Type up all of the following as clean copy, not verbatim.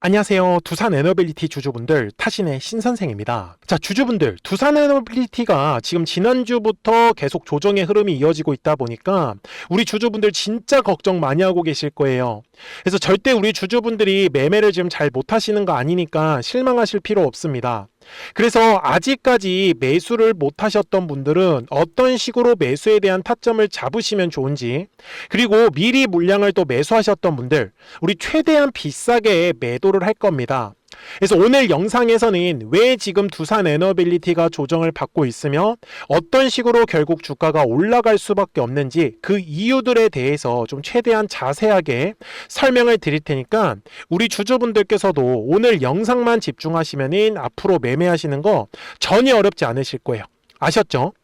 안녕하세요. 두산에너빌리티 주주분들, 타신의 신선생입니다. 자, 주주분들, 두산에너빌리티가 지금 지난주부터 계속 조정의 흐름이 이어지고 있다 보니까 우리 주주분들 진짜 걱정 많이 하고 계실 거예요. 그래서 절대 우리 주주분들이 매매를 지금 잘 못하시는 거 아니니까 실망하실 필요 없습니다. 그래서 아직까지 매수를 못하셨던 분들은 어떤 식으로 매수에 대한 타점을 잡으시면 좋은지, 그리고 미리 물량을 또 매수하셨던 분들, 우리 최대한 비싸게 매도를 할 겁니다. 그래서 오늘 영상에서는 왜 지금 두산에너빌리티가 조정을 받고 있으며 어떤 식으로 결국 주가가 올라갈 수밖에 없는지 그 이유들에 대해서 좀 최대한 자세하게 설명을 드릴 테니까 우리 주주분들께서도 오늘 영상만 집중하시면은 앞으로 매매하시는 거 전혀 어렵지 않으실 거예요. 아셨죠?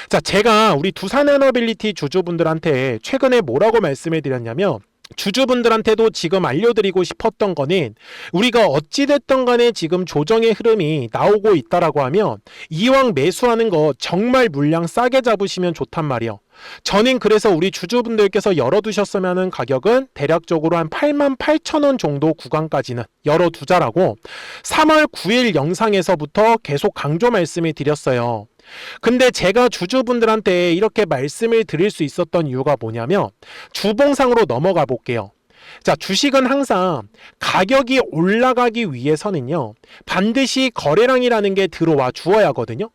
자, 제가 우리 두산에너빌리티 주주분들한테 최근에 뭐라고 말씀을 드렸냐면, 주주분들한테도 지금 알려드리고 싶었던 거는, 우리가 어찌됐던 간에 지금 조정의 흐름이 나오고 있다라고 하면 이왕 매수하는 거 정말 물량 싸게 잡으시면 좋단 말이에요. 저는 그래서 우리 주주분들께서 열어두셨으면 하는 가격은 대략적으로 한 88,000원 정도 구간까지는 열어두자라고 3월 9일 영상에서부터 계속 강조 말씀을 드렸어요. 근데 제가 주주분들한테 이렇게 말씀을 드릴 수 있었던 이유가 뭐냐면, 주봉상으로 넘어가 볼게요. 자, 주식은 항상 가격이 올라가기 위해서는요, 반드시 거래량이라는 게 들어와 주어야 하거든요.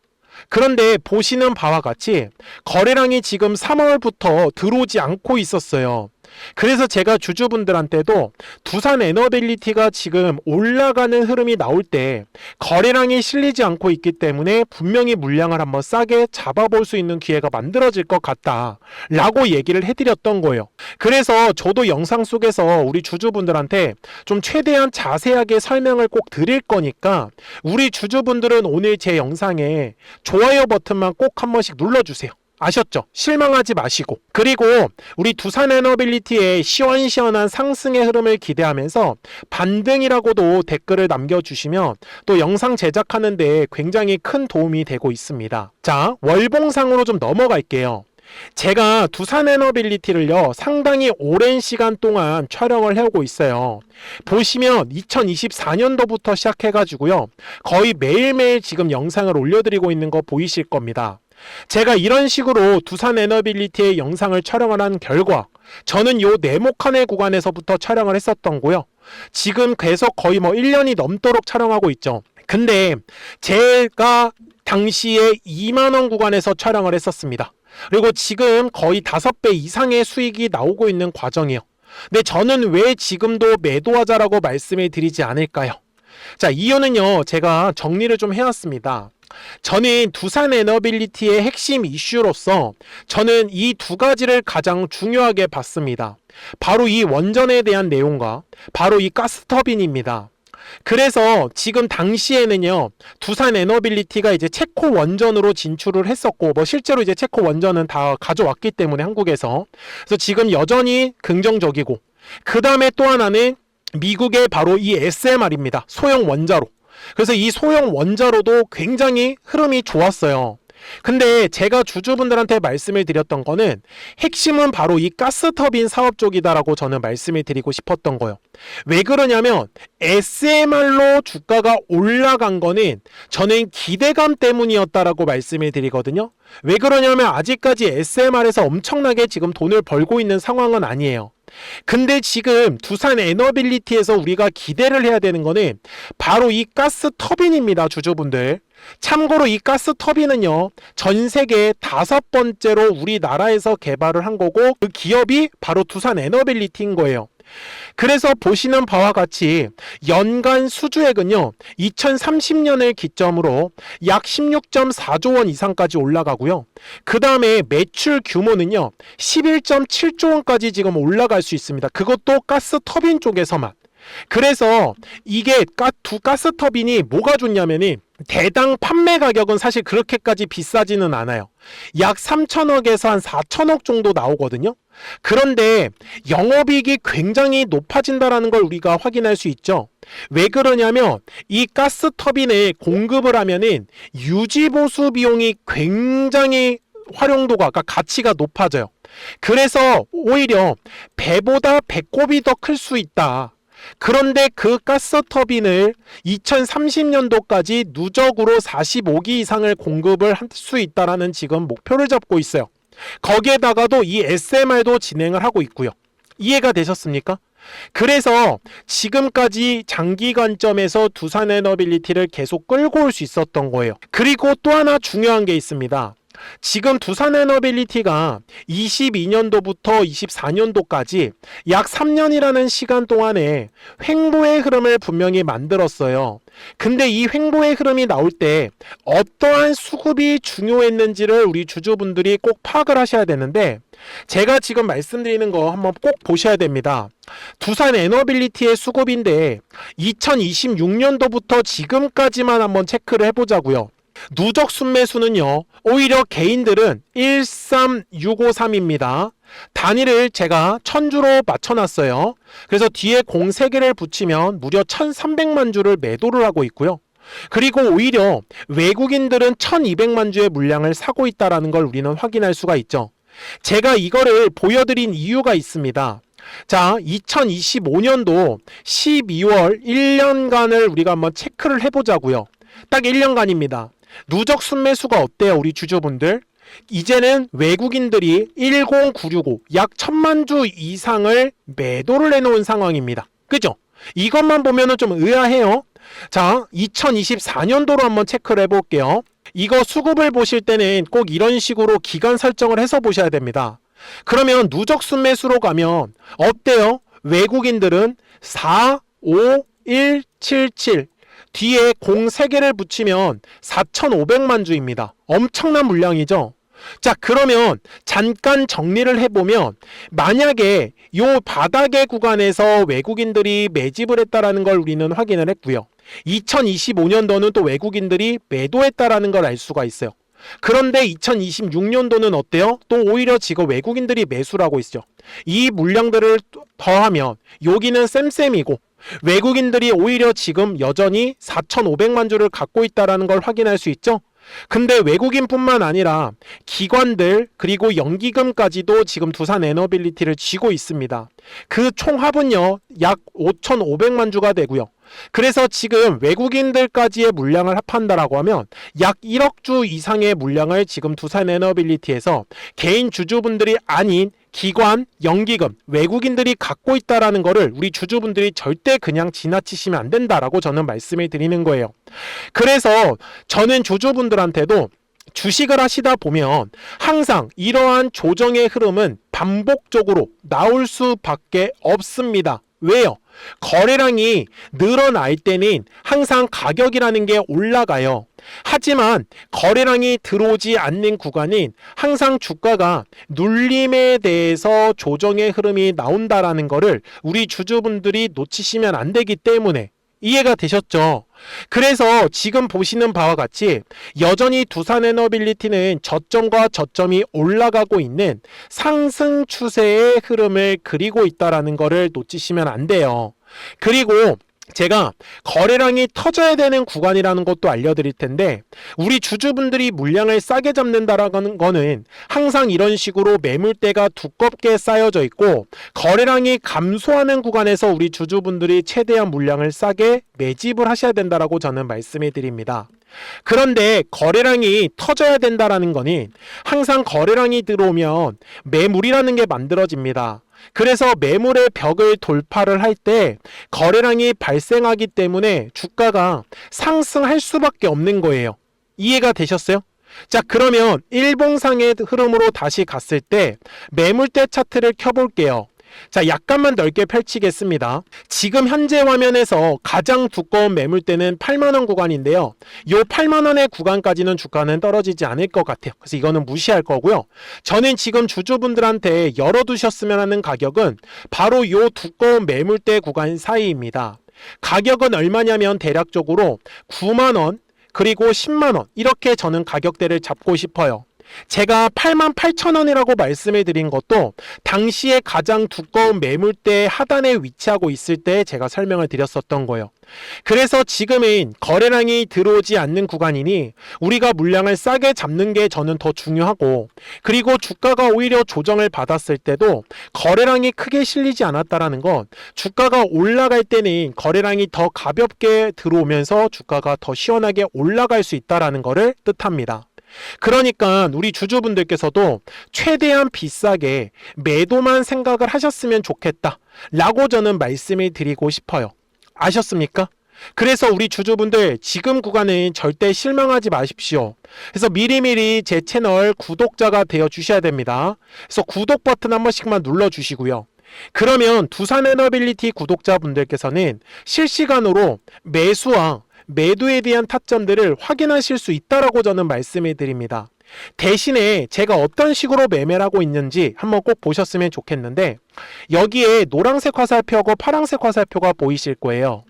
그런데 보시는 바와 같이 거래량이 지금 3월부터 들어오지 않고 있었어요. 그래서 제가 주주분들한테도 두산에너빌리티가 지금 올라가는 흐름이 나올 때 거래량이 실리지 않고 있기 때문에 분명히 물량을 한번 싸게 잡아볼 수 있는 기회가 만들어질 것 같다 라고 얘기를 해드렸던 거예요. 그래서 저도 영상 속에서 우리 주주분들한테 좀 최대한 자세하게 설명을 꼭 드릴 거니까 우리 주주분들은 오늘 제 영상에 좋아요 버튼만 꼭 한 번씩 눌러주세요. 아셨죠? 실망하지 마시고. 그리고 우리 두산에너빌리티의 시원시원한 상승의 흐름을 기대하면서 반등이라고도 댓글을 남겨주시면 또 영상 제작하는 데 굉장히 큰 도움이 되고 있습니다. 자, 월봉상으로 좀 넘어갈게요. 제가 두산에너빌리티를요, 상당히 오랜 시간 동안 촬영을 해오고 있어요. 보시면 2024년도부터 시작해가지고요, 거의 매일매일 지금 영상을 올려드리고 있는 거 보이실 겁니다. 제가 이런 식으로 두산에너빌리티의 영상을 촬영을 한 결과 저는 요 네모칸의 구간에서부터 촬영을 했었던 거요. 지금 계속 거의 1년이 넘도록 촬영하고 있죠. 근데 제가 당시에 2만원 구간에서 촬영을 했었습니다. 그리고 지금 거의 5배 이상의 수익이 나오고 있는 과정이에요. 근데 저는 왜 지금도 매도하자라고 말씀을 드리지 않을까요? 자, 이유는요, 제가 정리를 좀 해왔습니다. 저는 두산에너빌리티의 핵심 이슈로서 저는 이 두 가지를 가장 중요하게 봤습니다. 바로 이 원전에 대한 내용과 바로 이 가스터빈입니다. 그래서 지금 당시에는요, 두산에너빌리티가 이제 체코 원전으로 진출을 했었고, 실제로 이제 체코 원전은 다 가져왔기 때문에 한국에서, 그래서 지금 여전히 긍정적이고, 그 다음에 또 하나는 미국의 바로 이 SMR입니다. 소형 원자로. 그래서 이 소형 원자로도 굉장히 흐름이 좋았어요. 근데 제가 주주분들한테 말씀을 드렸던 거는 핵심은 바로 이 가스터빈 사업 쪽이다라고 저는 말씀을 드리고 싶었던 거예요. 왜 그러냐면 SMR로 주가가 올라간 거는 저는 기대감 때문이었다라고 말씀을 드리거든요. 왜 그러냐면 아직까지 SMR에서 엄청나게 지금 돈을 벌고 있는 상황은 아니에요. 근데 지금 두산에너빌리티에서 우리가 기대를 해야 되는 거는 바로 이 가스터빈입니다, 주주분들. 참고로 이 가스터빈은요, 전 세계 5번째로 우리나라에서 개발을 한 거고, 그 기업이 바로 두산에너빌리티인 거예요. 그래서 보시는 바와 같이 연간 수주액은요, 2030년을 기점으로 약 16.4조 원 이상까지 올라가고요. 그 다음에 매출 규모는요, 11.7조 원까지 지금 올라갈 수 있습니다. 그것도 가스터빈 쪽에서만. 그래서 이게 두 가스터빈이 뭐가 좋냐면은 대당 판매 가격은 사실 그렇게까지 비싸지는 않아요. 약 3천억에서 한 4천억 정도 나오거든요. 그런데 영업이익이 굉장히 높아진다는 걸 우리가 확인할 수 있죠. 왜 그러냐면 이 가스터빈에 공급을 하면은 유지보수 비용이 굉장히 활용도가, 그러니까 가치가 높아져요. 그래서 오히려 배보다 배꼽이 더 클 수 있다. 그런데 그 가스 터빈을 2030년도까지 누적으로 45기 이상을 공급을 할 수 있다라는 지금 목표를 잡고 있어요. 거기에다가도 이 SMR도 진행을 하고 있고요. 이해가 되셨습니까? 그래서 지금까지 장기 관점에서 두산에너빌리티를 계속 끌고 올 수 있었던 거예요. 그리고 또 하나 중요한 게 있습니다. 지금 두산에너빌리티가 22년도부터 24년도까지 약 3년이라는 시간 동안에 횡보의 흐름을 분명히 만들었어요. 근데 이 횡보의 흐름이 나올 때 어떠한 수급이 중요했는지를 우리 주주분들이 꼭 파악을 하셔야 되는데, 제가 지금 말씀드리는 거 한번 꼭 보셔야 됩니다. 두산에너빌리티의 수급인데 2026년도부터 지금까지만 한번 체크를 해보자고요. 누적 순매수는요, 오히려 개인들은 13653입니다. 단위를 제가 1000주로 맞춰놨어요. 그래서 뒤에 03개를 붙이면 무려 1300만 주를 매도를 하고 있고요. 그리고 오히려 외국인들은 1200만 주의 물량을 사고 있다는 걸 우리는 확인할 수가 있죠. 제가 이거를 보여드린 이유가 있습니다. 자, 2025년도 12월 1년간을 우리가 한번 체크를 해보자고요. 딱 1년간입니다. 누적 순매수가 어때요, 우리 주주분들? 이제는 외국인들이 10965 약 1000만 주 이상을 매도를 해놓은 상황입니다. 그죠? 이것만 보면은 좀 의아해요. 자, 2024년도로 한번 체크를 해볼게요. 이거 수급을 보실 때는 꼭 이런 식으로 기간 설정을 해서 보셔야 됩니다. 그러면 누적 순매수로 가면 어때요? 외국인들은 45177 뒤에 03개를 붙이면 4500만 주입니다. 엄청난 물량이죠. 자, 그러면 잠깐 정리를 해보면, 만약에 요 바닥의 구간에서 외국인들이 매집을 했다라는 걸 우리는 확인을 했고요. 2025년도는 또 외국인들이 매도했다라는 걸 알 수가 있어요. 그런데 2026년도는 어때요? 또 오히려 지금 외국인들이 매수를 하고 있죠. 이 물량들을 더하면 여기는 쌤쌤이고, 외국인들이 오히려 지금 여전히 4,500만 주를 갖고 있다는 걸 확인할 수 있죠. 근데 외국인뿐만 아니라 기관들 그리고 연기금까지도 지금 두산에너빌리티를 쥐고 있습니다. 그 총합은요, 약 5,500만 주가 되고요. 그래서 지금 외국인들까지의 물량을 합한다라고 하면 약 1억 주 이상의 물량을 지금 두산에너빌리티에서 개인 주주분들이 아닌 기관, 연기금, 외국인들이 갖고 있다라는 거를 우리 주주분들이 절대 그냥 지나치시면 안 된다라고 저는 말씀을 드리는 거예요. 그래서 저는 주주분들한테도 주식을 하시다 보면 항상 이러한 조정의 흐름은 반복적으로 나올 수밖에 없습니다. 왜요? 거래량이 늘어날 때는 항상 가격이라는 게 올라가요. 하지만 거래량이 들어오지 않는 구간은 항상 주가가 눌림에 대해서 조정의 흐름이 나온다라는 거를 우리 주주분들이 놓치시면 안 되기 때문에, 이해가 되셨죠? 그래서 지금 보시는 바와 같이 여전히 두산에너빌리티는 저점과 저점이 올라가고 있는 상승 추세의 흐름을 그리고 있다라는 거를 놓치시면 안 돼요. 그리고 제가 거래량이 터져야 되는 구간이라는 것도 알려드릴 텐데, 우리 주주분들이 물량을 싸게 잡는다라는 거는 항상 이런 식으로 매물대가 두껍게 쌓여져 있고 거래량이 감소하는 구간에서 우리 주주분들이 최대한 물량을 싸게 매집을 하셔야 된다라고 저는 말씀해 드립니다. 그런데 거래량이 터져야 된다라는 거는 항상 거래량이 들어오면 매물이라는 게 만들어집니다. 그래서 매물의 벽을 돌파를 할 때 거래량이 발생하기 때문에 주가가 상승할 수밖에 없는 거예요. 이해가 되셨어요? 자, 그러면 일봉상의 흐름으로 다시 갔을 때 매물대 차트를 켜볼게요. 자, 약간만 넓게 펼치겠습니다. 지금 현재 화면에서 가장 두꺼운 매물대는 8만원 구간인데요. 이 8만원의 구간까지는 주가는 떨어지지 않을 것 같아요. 그래서 이거는 무시할 거고요. 저는 지금 주주분들한테 열어두셨으면 하는 가격은 바로 이 두꺼운 매물대 구간 사이입니다. 가격은 얼마냐면 대략적으로 9만원 그리고 10만원, 이렇게 저는 가격대를 잡고 싶어요. 제가 88,000원이라고 말씀을 드린 것도 당시에 가장 두꺼운 매물대 하단에 위치하고 있을 때 제가 설명을 드렸었던 거예요. 그래서 지금은 거래량이 들어오지 않는 구간이니 우리가 물량을 싸게 잡는 게 저는 더 중요하고, 그리고 주가가 오히려 조정을 받았을 때도 거래량이 크게 실리지 않았다라는 건 주가가 올라갈 때는 거래량이 더 가볍게 들어오면서 주가가 더 시원하게 올라갈 수 있다라는 것을 뜻합니다. 그러니까 우리 주주분들께서도 최대한 비싸게 매도만 생각을 하셨으면 좋겠다 라고 저는 말씀을 드리고 싶어요. 아셨습니까? 그래서 우리 주주분들 지금 구간은 절대 실망하지 마십시오. 그래서 미리미리 제 채널 구독자가 되어 주셔야 됩니다. 그래서 구독 버튼 한 번씩만 눌러 주시고요. 그러면 두산에너빌리티 구독자분들께서는 실시간으로 매수와 매도에 대한 타점들을 확인하실 수 있다라고 저는 말씀을 드립니다. 대신에 제가 어떤 식으로 매매를 하고 있는지 한번 꼭 보셨으면 좋겠는데, 여기에 노란색 화살표하고 파란색 화살표가 보이실 거예요.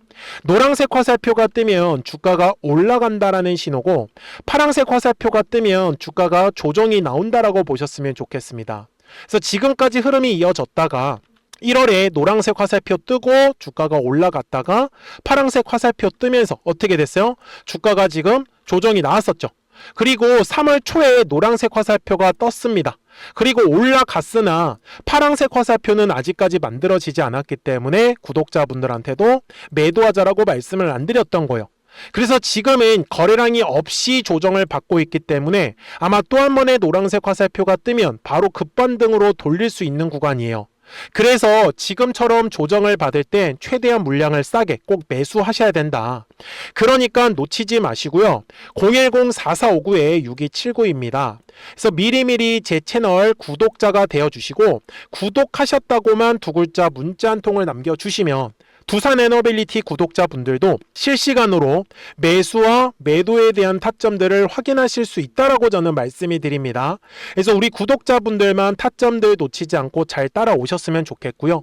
노란색 화살표가 뜨면 주가가 올라간다라는 신호고, 파란색 화살표가 뜨면 주가가 조정이 나온다라고 보셨으면 좋겠습니다. 그래서 지금까지 흐름이 이어졌다가 1월에 노란색 화살표 뜨고 주가가 올라갔다가 파란색 화살표 뜨면서 어떻게 됐어요? 주가가 지금 조정이 나왔었죠. 그리고 3월 초에 노란색 화살표가 떴습니다. 그리고 올라갔으나 파란색 화살표는 아직까지 만들어지지 않았기 때문에 구독자분들한테도 매도하자라고 말씀을 안 드렸던 거예요. 그래서 지금은 거래량이 없이 조정을 받고 있기 때문에 아마 또 한 번의 노란색 화살표가 뜨면 바로 급반등으로 돌릴 수 있는 구간이에요. 그래서 지금처럼 조정을 받을 땐 최대한 물량을 싸게 꼭 매수하셔야 된다. 그러니까 놓치지 마시고요. 010-4459-6279입니다. 그래서 미리미리 제 채널 구독자가 되어주시고, 구독하셨다고만 두 글자 문자 한 통을 남겨주시면 두산에너빌리티 구독자분들도 실시간으로 매수와 매도에 대한 타점들을 확인하실 수 있다라고 저는 말씀을 드립니다. 그래서 우리 구독자분들만 타점들 놓치지 않고 잘 따라오셨으면 좋겠고요.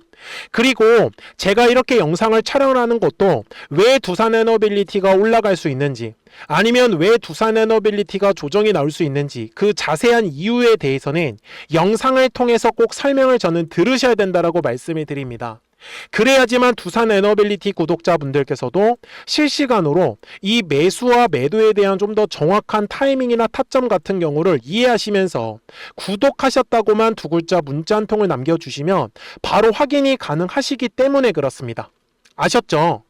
그리고 제가 이렇게 영상을 촬영하는 것도 왜 두산에너빌리티가 올라갈 수 있는지, 아니면 왜 두산에너빌리티가 조정이 나올 수 있는지, 그 자세한 이유에 대해서는 영상을 통해서 꼭 설명을 저는 들으셔야 된다라고 말씀을 드립니다. 그래야지만 두산에너빌리티 구독자분들께서도 실시간으로 이 매수와 매도에 대한 좀 더 정확한 타이밍이나 타점 같은 경우를 이해하시면서 구독하셨다고만 두 글자 문자 한 통을 남겨주시면 바로 확인이 가능하시기 때문에 그렇습니다. 아셨죠?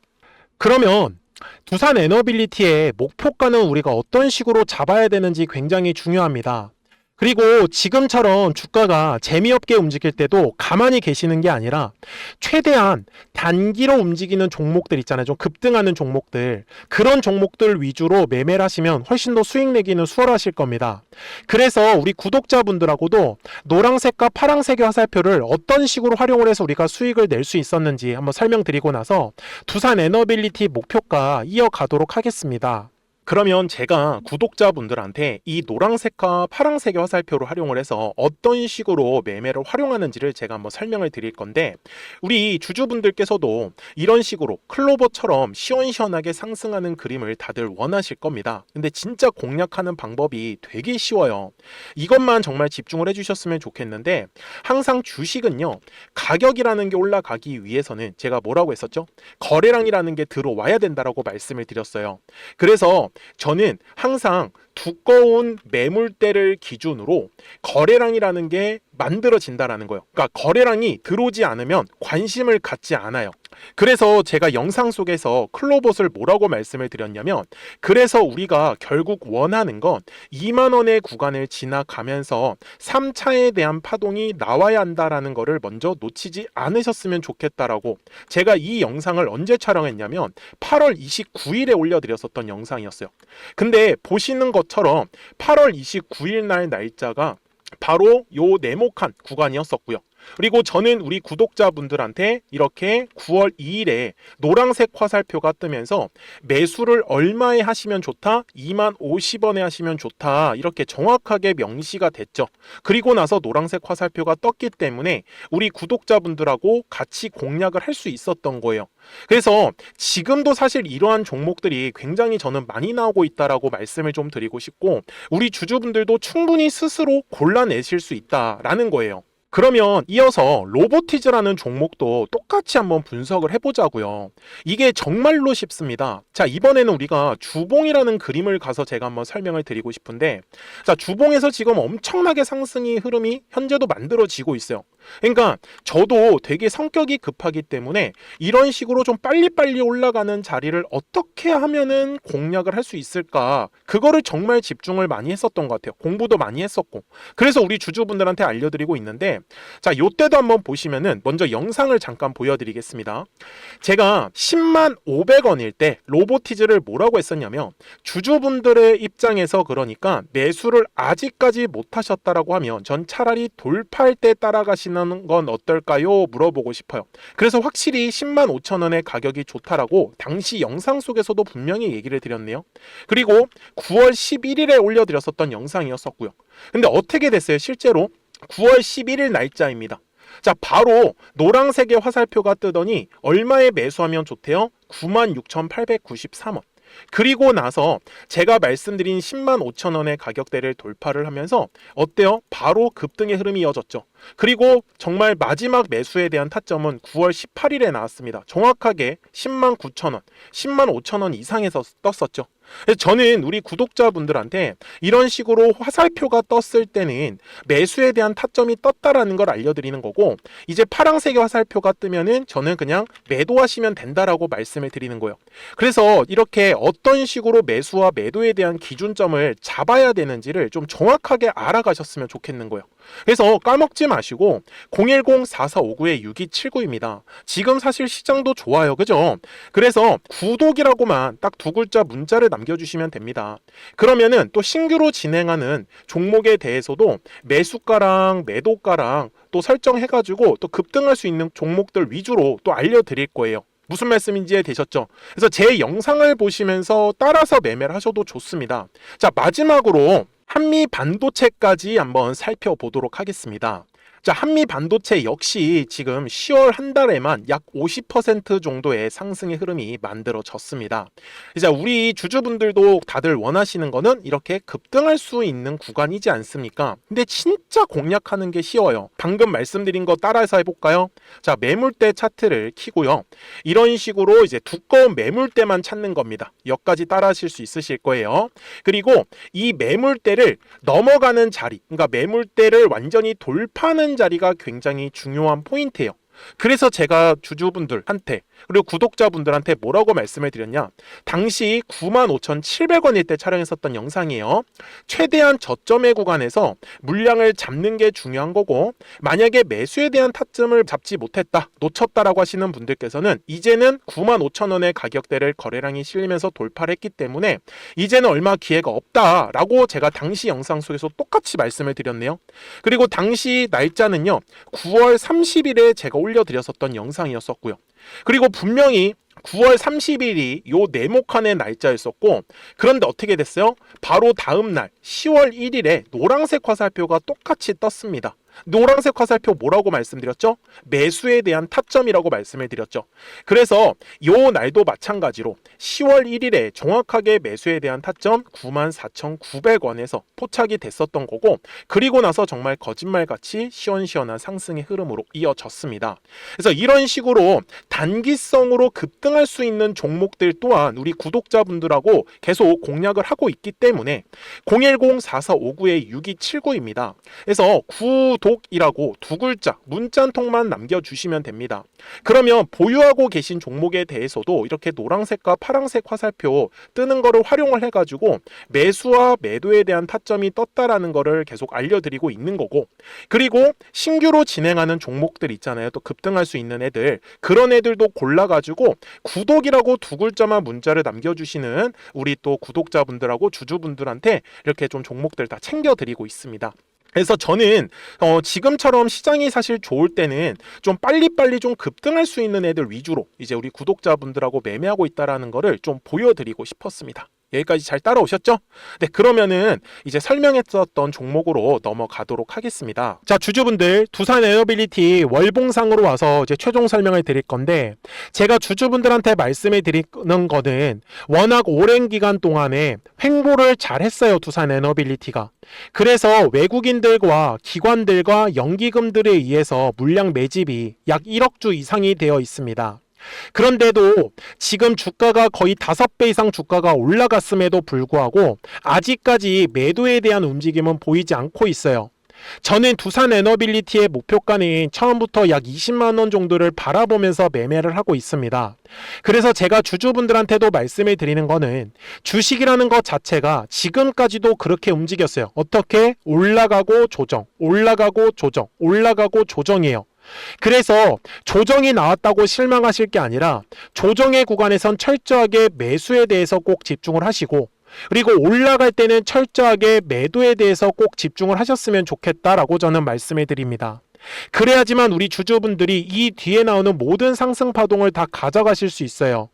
그러면 두산에너빌리티의 목표가는 우리가 어떤 식으로 잡아야 되는지 굉장히 중요합니다. 그리고 지금처럼 주가가 재미없게 움직일 때도 가만히 계시는 게 아니라 최대한 단기로 움직이는 종목들 있잖아요. 좀 급등하는 종목들, 그런 종목들 위주로 매매를 하시면 훨씬 더 수익 내기는 수월하실 겁니다. 그래서 우리 구독자분들하고도 노란색과 파란색의 화살표를 어떤 식으로 활용을 해서 우리가 수익을 낼 수 있었는지 한번 설명드리고 나서 두산에너빌리티 목표가 이어가도록 하겠습니다. 그러면 제가 구독자분들한테 이 노란색과 파란색의 화살표를 활용을 해서 어떤 식으로 매매를 활용하는지를 제가 한번 설명을 드릴 건데, 우리 주주분들께서도 이런 식으로 클로버처럼 시원시원하게 상승하는 그림을 다들 원하실 겁니다. 근데 진짜 공략하는 방법이 되게 쉬워요. 이것만 정말 집중을 해주셨으면 좋겠는데, 항상 주식은요, 가격이라는 게 올라가기 위해서는 제가 뭐라고 했었죠? 거래량이라는 게 들어와야 된다라고 말씀을 드렸어요. 그래서 저는 항상 두꺼운 매물대를 기준으로 거래량이라는 게 만들어진다라는 거예요. 그러니까 거래량이 들어오지 않으면 관심을 갖지 않아요. 그래서 제가 영상 속에서 클로봇을 뭐라고 말씀을 드렸냐면, 그래서 우리가 결국 원하는 건 2만 원의 구간을 지나가면서 3차에 대한 파동이 나와야 한다라는 거를 먼저 놓치지 않으셨으면 좋겠다라고, 제가 이 영상을 언제 촬영했냐면 8월 29일에 올려드렸었던 영상이었어요. 근데 보시는 것처럼 8월 29일 날 날짜가 바로 요 네모칸 구간이었었고요. 그리고 저는 우리 구독자분들한테 이렇게 9월 2일에 노란색 화살표가 뜨면서 매수를 얼마에 하시면 좋다? 2만 50원에 하시면 좋다. 이렇게 정확하게 명시가 됐죠. 그리고 나서 노란색 화살표가 떴기 때문에 우리 구독자분들하고 같이 공략을 할 수 있었던 거예요. 그래서 지금도 사실 이러한 종목들이 굉장히 저는 많이 나오고 있다라고 말씀을 좀 드리고 싶고, 우리 주주분들도 충분히 스스로 골라내실 수 있다라는 거예요. 그러면 이어서 로보티즈라는 종목도 똑같이 한번 분석을 해보자고요. 이게 정말로 쉽습니다. 자, 이번에는 우리가 주봉이라는 그림을 가서 제가 한번 설명을 드리고 싶은데, 자, 주봉에서 지금 엄청나게 상승의 흐름이 현재도 만들어지고 있어요. 그러니까 저도 되게 성격이 급하기 때문에 이런 식으로 좀 빨리빨리 올라가는 자리를 어떻게 하면은 공략을 할 수 있을까, 그거를 정말 집중을 많이 했었던 것 같아요. 공부도 많이 했었고. 그래서 우리 주주분들한테 알려드리고 있는데, 자, 요때도 한번 보시면은 먼저 영상을 잠깐 보여드리겠습니다. 제가 10만 500원일 때 로보티즈를 뭐라고 했었냐면, 주주분들의 입장에서 그러니까 매수를 아직까지 못 하셨다라고 하면 전 차라리 돌파할 때 따라가시는 건 어떨까요? 물어보고 싶어요. 그래서 확실히 10만 5천 원의 가격이 좋다라고 당시 영상 속에서도 분명히 얘기를 드렸네요. 그리고 9월 11일에 올려드렸었던 영상이었었고요. 근데 어떻게 됐어요? 실제로 9월 11일 날짜입니다. 자, 바로 노란색의 화살표가 뜨더니 얼마에 매수하면 좋대요? 96,893원. 그리고 나서 제가 말씀드린 10만 5천 원의 가격대를 돌파를 하면서 어때요? 바로 급등의 흐름이 이어졌죠. 그리고 정말 마지막 매수에 대한 타점은 9월 18일에 나왔습니다. 정확하게 10만 9천 원, 10만 5천 원 이상에서 떴었죠. 저는 우리 구독자분들한테 이런 식으로 화살표가 떴을 때는 매수에 대한 타점이 떴다라는 걸 알려드리는 거고, 이제 파란색의 화살표가 뜨면은 저는 그냥 매도하시면 된다라고 말씀을 드리는 거예요. 그래서 이렇게 어떤 식으로 매수와 매도에 대한 기준점을 잡아야 되는지를 좀 정확하게 알아가셨으면 좋겠는 거예요. 그래서 까먹지 마시고 010-4459-6279입니다. 지금 사실 시장도 좋아요. 그죠? 그래서 구독이라고만 딱 두 글자 문자를 남겨주시면 됩니다. 그러면은 또 신규로 진행하는 종목에 대해서도 매수가랑 매도가랑 또 설정해가지고 또 급등할 수 있는 종목들 위주로 또 알려드릴 거예요. 무슨 말씀인지 이해되셨죠? 그래서 제 영상을 보시면서 따라서 매매를 하셔도 좋습니다. 자, 마지막으로 한미 반도체까지 한번 살펴보도록 하겠습니다. 자, 한미 반도체 역시 지금 10월 한 달에만 약 50% 정도의 상승의 흐름이 만들어졌습니다. 이제 우리 주주분들도 다들 원하시는 거는 이렇게 급등할 수 있는 구간이지 않습니까? 근데 진짜 공략하는 게 쉬워요. 방금 말씀드린 거 따라해서 해볼까요? 자, 매물대 차트를 키고요. 이런 식으로 이제 두꺼운 매물대만 찾는 겁니다. 여기까지 따라하실 수 있으실 거예요. 그리고 이 매물대를 넘어가는 자리, 그러니까 매물대를 완전히 돌파하는 자리가 굉장히 중요한 포인트예요. 그래서 제가 주주분들한테 그리고 구독자분들한테 뭐라고 말씀을 드렸냐, 당시 95,700원일 때 촬영했었던 영상이에요. 최대한 저점의 구간에서 물량을 잡는 게 중요한 거고, 만약에 매수에 대한 타점을 잡지 못했다, 놓쳤다라고 하시는 분들께서는 이제는 95,000원의 가격대를 거래량이 실리면서 돌파를 했기 때문에 이제는 얼마 기회가 없다라고 제가 당시 영상 속에서 똑같이 말씀을 드렸네요. 그리고 당시 날짜는요, 9월 30일에 제가 올려드렸었던 영상이었었고요. 그리고 분명히 9월 30일이 요 네모칸의 날짜였었고, 그런데 어떻게 됐어요? 바로 다음 날 10월 1일에 노란색 화살표가 똑같이 떴습니다. 노란색 화살표 뭐라고 말씀드렸죠? 매수에 대한 타점이라고 말씀을 드렸죠. 그래서 요 날도 마찬가지로 10월 1일에 정확하게 매수에 대한 타점 94,900원에서 포착이 됐었던 거고, 그리고 나서 정말 거짓말같이 시원시원한 상승의 흐름으로 이어졌습니다. 그래서 이런 식으로 단기성으로 급등할 수 있는 종목들 또한 우리 구독자분들하고 계속 공략을 하고 있기 때문에 010-4459-6279입니다. 그래서 구독이라고 두 글자 문자 한 통만 남겨주시면 됩니다. 그러면 보유하고 계신 종목에 대해서도 이렇게 노란색과 파란색 화살표 뜨는 거를 활용을 해가지고 매수와 매도에 대한 타점이 떴다라는 거를 계속 알려드리고 있는 거고, 그리고 신규로 진행하는 종목들 있잖아요. 또 급등할 수 있는 애들, 그런 애들도 골라가지고 구독이라고 두 글자만 문자를 남겨주시는 우리 또 구독자분들하고 주주분들한테 이렇게 좀 종목들 다 챙겨드리고 있습니다. 그래서 저는 지금처럼 시장이 사실 좋을 때는 좀 빨리빨리 좀 급등할 수 있는 애들 위주로 이제 우리 구독자분들하고 매매하고 있다라는 거를 좀 보여드리고 싶었습니다. 여기까지 잘 따라오셨죠? 네, 그러면은 이제 설명했었던 종목으로 넘어가도록 하겠습니다. 자, 주주분들, 두산 에너빌리티 월봉상으로 와서 이제 최종 설명을 드릴 건데, 제가 주주분들한테 말씀을 드리는 거는 워낙 오랜 기간 동안에 횡보를 잘 했어요, 두산 에너빌리티가. 그래서 외국인들과 기관들과 연기금들에 의해서 물량 매집이 약 1억 주 이상이 되어 있습니다. 그런데도 지금 주가가 거의 5배 이상 주가가 올라갔음에도 불구하고 아직까지 매도에 대한 움직임은 보이지 않고 있어요. 저는 두산 에너빌리티의 목표가는 처음부터 약 20만 원 정도를 바라보면서 매매를 하고 있습니다. 그래서 제가 주주분들한테도 말씀을 드리는 거는 주식이라는 것 자체가 지금까지도 그렇게 움직였어요. 어떻게? 올라가고 조정, 올라가고 조정, 올라가고 조정이에요. 그래서 조정이 나왔다고 실망하실 게 아니라 조정의 구간에선 철저하게 매수에 대해서 꼭 집중을 하시고, 그리고 올라갈 때는 철저하게 매도에 대해서 꼭 집중을 하셨으면 좋겠다라고 저는 말씀을 드립니다. 그래야지만 우리 주주분들이 이 뒤에 나오는 모든 상승 파동을 다 가져가실 수 있어요.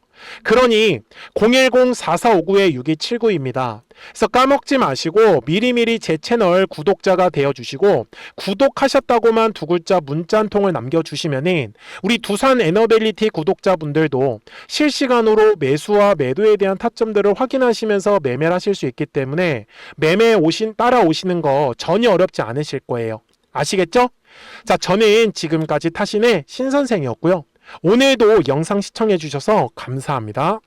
그러니 010-4459-6279입니다. 그래서 까먹지 마시고 미리미리 제 채널 구독자가 되어주시고, 구독하셨다고만 두 글자 문자 한 통을 남겨주시면은 우리 두산 에너빌리티 구독자분들도 실시간으로 매수와 매도에 대한 타점들을 확인하시면서 매매를 하실 수 있기 때문에 매매에 따라오시는 거 전혀 어렵지 않으실 거예요. 아시겠죠? 자, 저는 지금까지 타신의 신선생이었고요. 오늘도 영상 시청해 주셔서 감사합니다.